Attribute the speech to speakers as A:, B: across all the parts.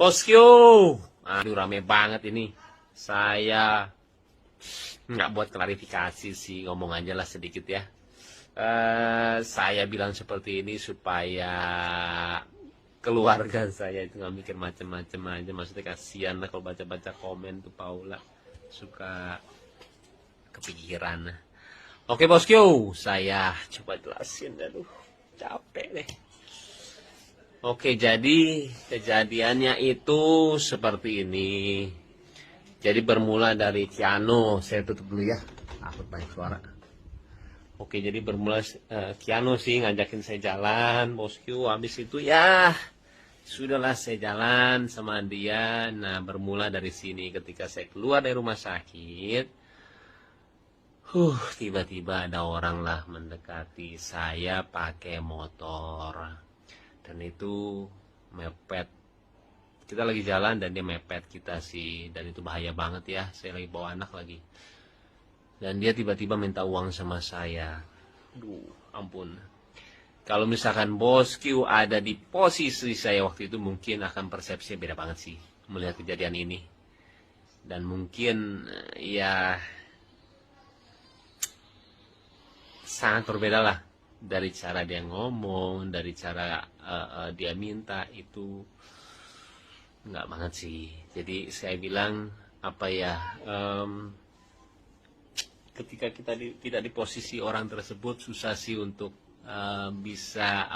A: Bosku, aduh rame banget ini. Saya nggak buat klarifikasi sih, ngomong aja lah sedikit ya. Saya bilang seperti ini supaya keluarga saya itu nggak mikir macem-macem aja. Maksudnya kasihan lah kalau baca-baca komen tuh Paula suka kepikiran. Oke bosku, saya coba jelasin. Aduh, capek deh. Oke, jadi kejadiannya itu seperti ini. Jadi bermula dari Kiano, saya tutup dulu ya, takut banyak suara. Oke, jadi bermula Kiano sih ngajakin saya jalan, bosku. Habis itu ya, sudahlah saya jalan sama dia. Nah, bermula dari sini ketika saya keluar dari rumah sakit. Tiba-tiba ada orang lah mendekati saya pakai motor. Dan itu mepet, kita lagi jalan dan dia mepet kita sih, dan itu bahaya banget ya, saya lagi bawa anak lagi, dan dia tiba-tiba minta uang sama saya. Aduh, ampun, kalau misalkan bosku ada di posisi saya waktu itu mungkin akan persepsinya beda banget sih melihat kejadian ini, dan mungkin ya sangat berbeda lah dari cara dia ngomong, dari cara dia minta, itu nggak banget sih. Jadi saya bilang apa ya, ketika kita tidak di posisi orang tersebut susah sih untuk bisa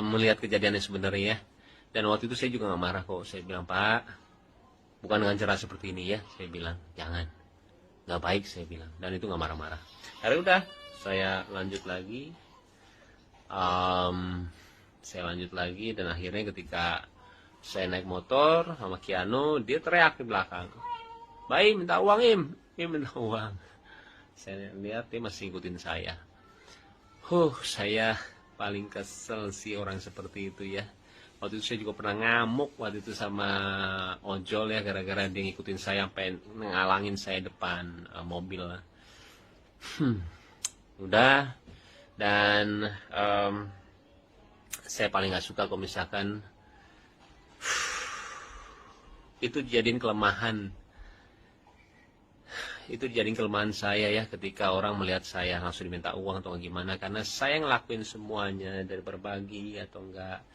A: melihat kejadiannya sebenarnya ya. Dan waktu itu saya juga nggak marah kok. Saya bilang, Pak, bukan dengan cara seperti ini ya. Saya bilang jangan, nggak baik, saya bilang, dan itu nggak marah-marah. Akhirnya udah, saya lanjut lagi, dan akhirnya ketika saya naik motor sama Kiano, dia teriak di belakang, "Baik, minta uang Im minta uang." Saya lihat dia masih ngikutin saya. Saya paling kesel sih orang seperti itu ya. Waktu itu saya juga pernah ngamuk waktu itu sama ojol ya, gara-gara dia ngikutin saya sampai ngalangin saya depan mobil. Udah, dan saya paling nggak suka kalau misalkan itu dijadiin kelemahan. Itu dijadiin kelemahan saya ya, ketika orang melihat saya langsung diminta uang atau gimana, karena saya ngelakuin semuanya dari berbagi atau enggak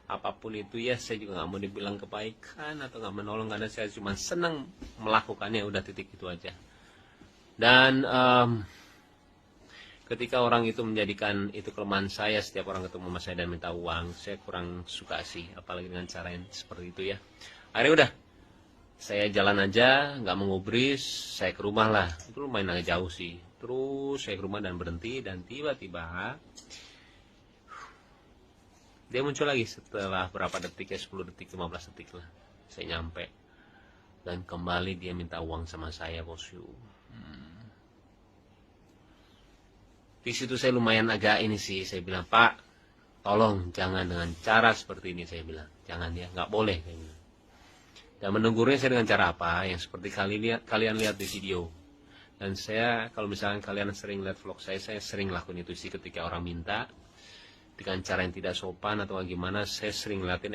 A: apapun itu ya. Saya juga nggak mau dibilang kebaikan atau nggak menolong, karena saya cuma senang melakukannya, udah, titik itu aja. Dan ketika orang itu menjadikan itu kelemahan saya, setiap orang ketemu sama saya dan minta uang, saya kurang suka sih, apalagi dengan cara yang seperti itu ya. Akhirnya udah, saya jalan aja, nggak mengubris, saya ke rumah lah. Itu lumayan agak jauh sih. Terus saya ke rumah dan berhenti, dan tiba-tiba dia muncul lagi setelah berapa detik ya, 10 detik, 15 detik lah. Saya nyampe, dan kembali dia minta uang sama saya, bosku. Di situ saya lumayan agak ini sih, saya bilang, "Pak, tolong jangan dengan cara seperti ini," saya bilang. "Jangan ya, nggak boleh," saya bilang. Dan menegurnya saya dengan cara apa, yang seperti kalian lihat di video. Dan saya, kalau misalnya kalian sering lihat vlog saya sering lakuin itu sih. Ketika orang minta dengan cara yang tidak sopan atau gimana, saya sering ngeliatin,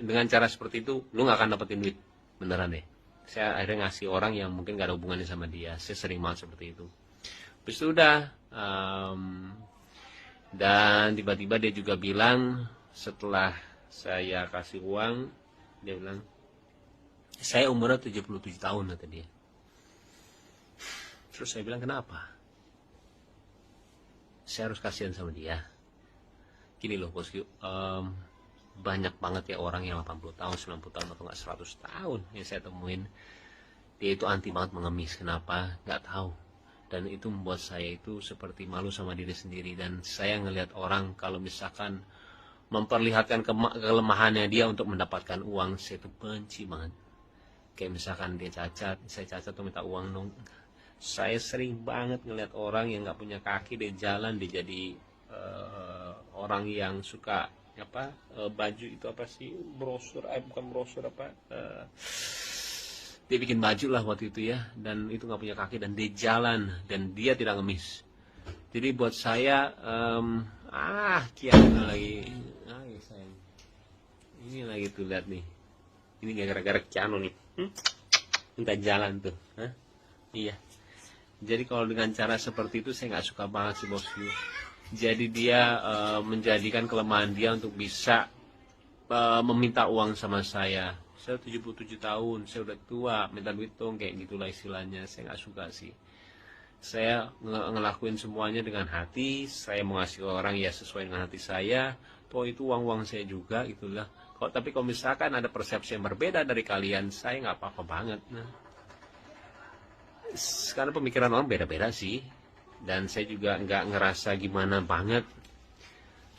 A: dengan cara seperti itu lu nggak akan dapetin duit, beneran deh. Saya akhirnya ngasih orang yang mungkin gak ada hubungannya sama dia. Saya sering banget seperti itu. Terus udah, dan tiba-tiba dia juga bilang, setelah saya kasih uang, dia bilang, "Saya umurnya 77 tahun," kata dia. Terus saya bilang, "Kenapa saya harus kasihan sama dia?" Gini loh bosku, banyak banget ya orang yang 80 tahun, 90 tahun, atau nggak 100 tahun yang saya temuin, dia itu anti banget mengemis. Kenapa? Nggak tahu. Dan itu membuat saya itu seperti malu sama diri sendiri. Dan saya ngelihat orang kalau misalkan memperlihatkan kelemahannya dia untuk mendapatkan uang, saya itu benci banget. Kayak misalkan dia cacat, saya cacat tuh minta uang dong. Saya sering banget ngelihat orang yang nggak punya kaki, dia jalan, dia jadi orang yang suka baju itu apa sih, brosur, bukan brosur, dia bikin baju lah waktu itu ya, dan itu nggak punya kaki, dan dia jalan, dan dia tidak ngemis. Jadi buat saya, Kiana lagi, sayang, Ini lagi tuh lihat nih. Ini gara-gara Keanu nih. Minta jalan tuh. Hah? Iya. Jadi kalau dengan cara seperti itu saya nggak suka banget sih bosku. Jadi dia menjadikan kelemahan dia untuk bisa meminta uang sama saya. Saya 77 tahun, saya udah tua, minta duit dong, kayak gitulah istilahnya. Saya nggak suka sih. Saya ngelakuin semuanya dengan hati. Saya mau ngasih orang ya sesuai dengan hati saya. Toh itu uang saya juga gitulah. Tapi kalau misalkan ada persepsi yang berbeda dari kalian, saya nggak apa-apa banget. Nah, karena pemikiran orang beda-beda sih, dan saya juga nggak ngerasa gimana banget.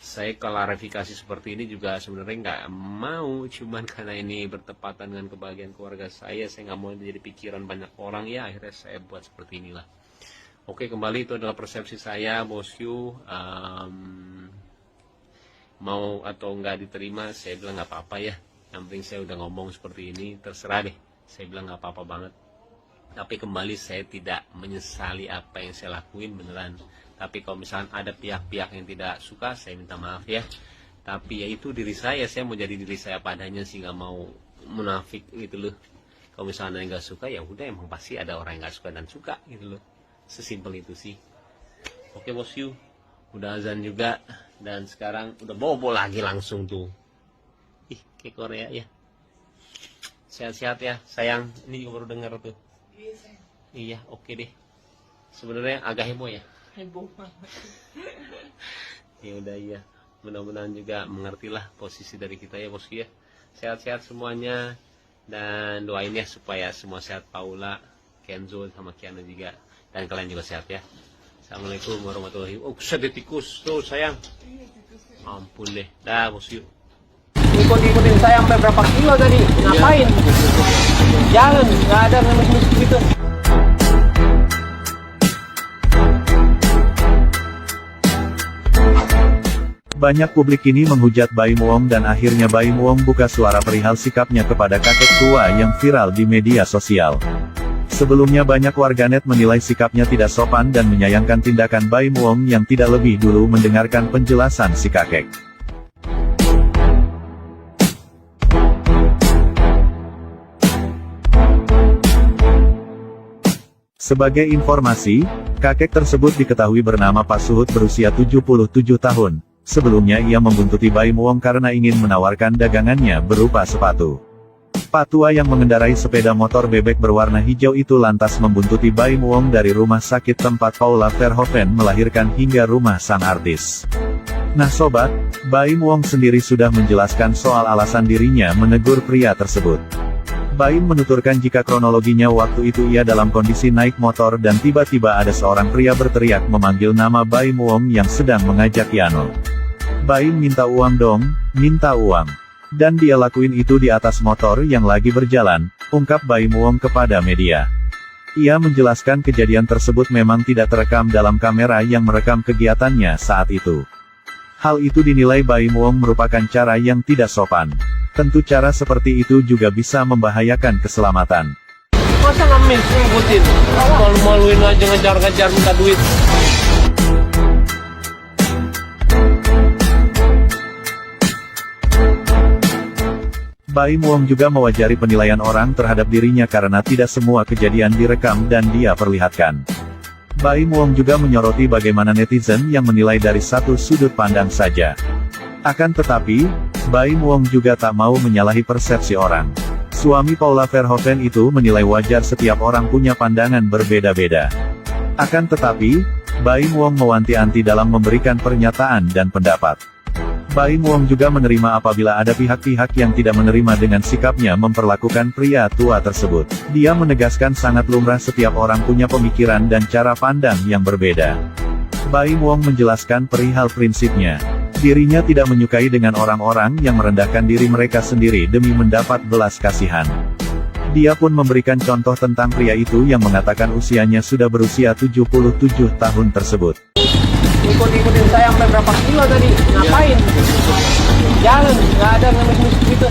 A: Saya klarifikasi seperti ini juga sebenarnya nggak mau, cuman karena ini bertepatan dengan kebahagiaan keluarga saya nggak mau jadi pikiran banyak orang, ya akhirnya saya buat seperti inilah. Oke, kembali itu adalah persepsi saya bosku. Mau atau nggak diterima, saya bilang nggak apa-apa ya. Yang penting saya udah ngomong seperti ini, terserah deh. Saya bilang nggak apa-apa banget. Tapi kembali saya tidak menyesali apa yang saya lakuin beneran. Tapi kalau misalnya ada pihak-pihak yang tidak suka, saya minta maaf ya. Tapi ya itu diri saya mau jadi diri saya padanya sih, nggak mau munafik gitu loh. Kalau misalnya yang nggak suka, ya udah, emang pasti ada orang yang nggak suka dan suka gitu loh. Sesimpel itu sih. Oke bosku, udah azan juga, dan sekarang udah bobo lagi langsung tuh. Ih, kayak Korea ya. Sehat-sehat ya sayang, ini juga baru dengar tuh. Iya, oke deh. Sebenarnya agak heboh ya.
B: Heboh banget.
A: Ya udah, iya. Mudah-mudahan juga mengertilah posisi dari kita ya bosku ya. Sehat-sehat semuanya, dan doain ya supaya semua sehat, Paula, Kenzo sama Kiana juga, dan kalian juga sehat ya. Assalamualaikum warahmatullahi wabarakatuh. Oh, sedih tikus tuh sayang. Ampun deh. Dah bosku.
B: Ikut-ikutin saya sampai berapa kilo tadi? Ngapain? Jangan, nggak ada ngemis-ngemis gitu.
C: Banyak publik kini menghujat Baim Wong, dan akhirnya Baim Wong buka suara perihal sikapnya kepada kakek tua yang viral di media sosial. Sebelumnya banyak warganet menilai sikapnya tidak sopan dan menyayangkan tindakan Baim Wong yang tidak lebih dulu mendengarkan penjelasan si kakek. Sebagai informasi, kakek tersebut diketahui bernama Pak Suhut, berusia 77 tahun. Sebelumnya ia membuntuti Baim Wong karena ingin menawarkan dagangannya berupa sepatu. Pak tua yang mengendarai sepeda motor bebek berwarna hijau itu lantas membuntuti Baim Wong dari rumah sakit tempat Paula Verhoeven melahirkan hingga rumah sang artis. Nah sobat, Baim Wong sendiri sudah menjelaskan soal alasan dirinya menegur pria tersebut. Baim menuturkan jika kronologinya waktu itu ia dalam kondisi naik motor dan tiba-tiba ada seorang pria berteriak memanggil nama Baim Wong yang sedang mengajak piano. Baim minta uang dong, minta uang. Dan dia lakuin itu di atas motor yang lagi berjalan, ungkap Baim Wong kepada media. Ia menjelaskan kejadian tersebut memang tidak terekam dalam kamera yang merekam kegiatannya saat itu. Hal itu dinilai Baim Wong merupakan cara yang tidak sopan. Tentu cara seperti itu juga bisa membahayakan keselamatan.
B: Masa ngemis ngikutin? Malu-maluin aja ngejar-ngejar minta duit.
C: Baim Wong juga mewajari penilaian orang terhadap dirinya karena tidak semua kejadian direkam dan dia perlihatkan. Baim Wong juga menyoroti bagaimana netizen yang menilai dari satu sudut pandang saja. Akan tetapi, Baim Wong juga tak mau menyalahi persepsi orang. Suami Paula Verhoeven itu menilai wajar setiap orang punya pandangan berbeda-beda. Akan tetapi, Baim Wong mewanti-wanti dalam memberikan pernyataan dan pendapat. Baim Wong juga menerima apabila ada pihak-pihak yang tidak menerima dengan sikapnya memperlakukan pria tua tersebut. Dia menegaskan sangat lumrah setiap orang punya pemikiran dan cara pandang yang berbeda. Baim Wong menjelaskan perihal prinsipnya. Dirinya tidak menyukai dengan orang-orang yang merendahkan diri mereka sendiri demi mendapat belas kasihan. Dia pun memberikan contoh tentang pria itu yang mengatakan usianya sudah berusia 77 tahun tersebut.
B: Ikut-ikutin saya sampai berapa kilo tadi? Ngapain? Jangan, nggak ada ngemis-ngemis gitu.